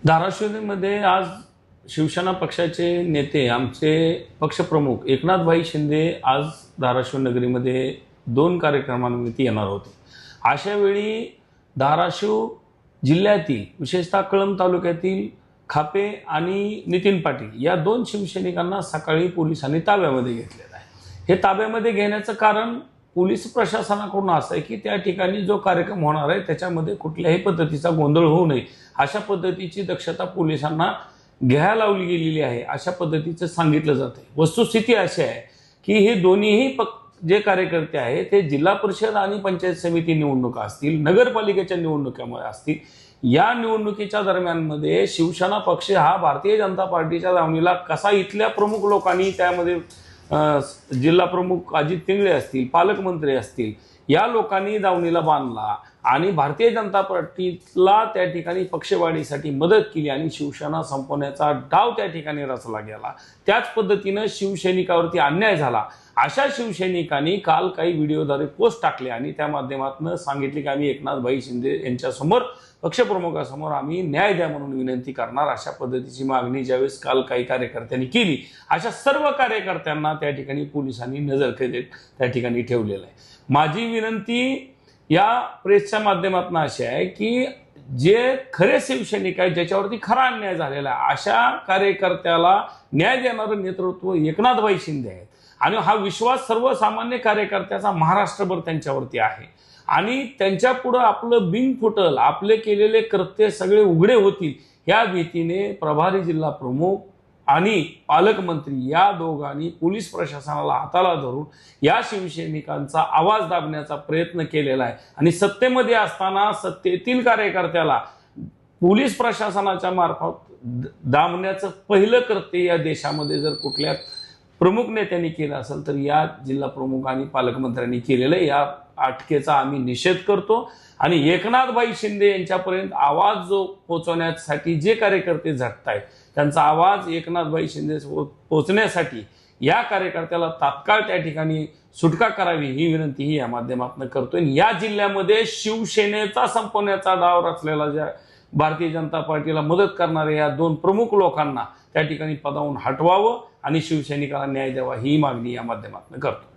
धाराशिवमध्ये आज शिवसेना पक्षाचे नेते आमचे पक्षप्रमुख एकनाथभाई शिंदे आज धाराशिव नगरीमध्ये 2 कार्यक्रमांनिमित्त येणार होते। अशा वेळी धाराशिव जिल्ह्यातील विशेषतः कळंब तालुक्यातील खापे आणि नितीन पाटील या 2 शिवसैनिकांना सकाळी पोलिसांनी ताब्यामध्ये घेतलेलं आहे। हे ताब्यामध्ये घेण्याचं कारण पोलीस प्रशासनाकडून असं आहे की त्या ठिकाणी जो कार्यक्रम होणार आहे त्याच्यामध्ये कुठल्याही पद्धतीचा गोंधळ होऊ नये अशा पद्धतीची दक्षता पोलिसांना घ्यायला लावली गेलेली आहे, अशा पद्धतीचं सांगितलं जातं। वस्तुस्थिती अशी आहे की हे दोन्हीही जे कार्यकर्ते आहेत ते जिल्हा परिषद आणि पंचायत समिती निवडणुका असतील, नगरपालिकेच्या निवडणुकांमध्ये असतील, या निवडणुकीच्या दरम्यानमध्ये शिवसेना पक्ष हा भारतीय जनता पार्टीच्या दावणीला कसा इथल्या प्रमुख लोकांनी त्यामध्ये जिल्हा प्रमुख अजित तिंगळे असतील, पालकमंत्री असतील, या लोकांनी दावणीला बांधला आणि भारतीय जनता पार्टीला त्या ठिकाणी पक्षवाढीसाठी मदत केली आणि शिवसेना संपवण्याचा डाव त्या ठिकाणी रचला गेला। त्याच पद्धतीनं शिवसैनिकावरती अन्याय झाला। अशा शिवसैनिकांनी काल काही व्हिडिओद्वारे पोस्ट टाकले आणि त्या माध्यमातून सांगितले की आम्ही एकनाथभाई शिंदे यांच्यासमोर पक्षप्रमुखासमोर आम्ही न्याय द्या म्हणून विनंती करणार, अशा पद्धतीची मागणी ज्यावेळेस काल काही कार्यकर्त्यांनी केली, अशा सर्व कार्यकर्त्यांना त्या ठिकाणी पोलिसांनी नजरखेदेत त्या ठिकाणी ठेवलेलं आहे। माझी विनंती या प्रेसच्या माध्यमातून अशी आहे की जे खरे शिवसैनिक आहेत ज्याच्यावरती खरा अन्याय झालेला आहे अशा कार्यकर्त्याला न्याय देणारं नेतृत्व एकनाथभाई शिंदे आहेत आणि हा विश्वास सर्वसामान्य कार्यकर्त्याचा महाराष्ट्रभर त्यांच्यावरती आहे आणि त्यांच्या पुढे आपलं बिंग फुटल, आपले केलेले कृत्य सगळे उघडे होतील या भीतीने प्रभारी जिल्हा प्रमुख आणि पालकमंत्री या दोघांनी पोलीस प्रशासनाला हाताला धरून या शिवसैनिकांचा आवाज दाबण्याचा प्रयत्न केलेला आहे आणि सत्तेमध्ये असताना सत्तेतील कार्यकर्त्याला पोलीस प्रशासनाच्या मार्फत दाबण्याचं पहिलं कृत्य या देशामध्ये जर कुठल्या प्रमुख नेत्यांनी केलं असेल तर या जिल्हा प्रमुख आणि पालकमंत्र्यांनी केलेलं आहे। या अटकेचा आम्ही निषेध करतो आणि एकनाथभाई शिंदे यांच्यापर्यंत आवाज जो पोहोचवण्यासाठी जे कार्यकर्ते झटतायत त्यांचा आवाज एकनाथभाई शिंदे पोहोचण्यासाठी या कार्यकर्त्याला तात्काळ त्या ठिकाणी सुटका करावी ही विनंतीही या माध्यमातून करतोय। या जिल्ह्यामध्ये शिवसेनेचा संपवण्याचा डाव रचलेला ज्या भारतीय जनता पार्टीला मदत करणाऱ्या या 2 प्रमुख लोकांना त्या ठिकाणी पदावरून हटवावं आणि शिवसैनिकांना न्याय द्यावा ही मागणी या माध्यमातून करतो।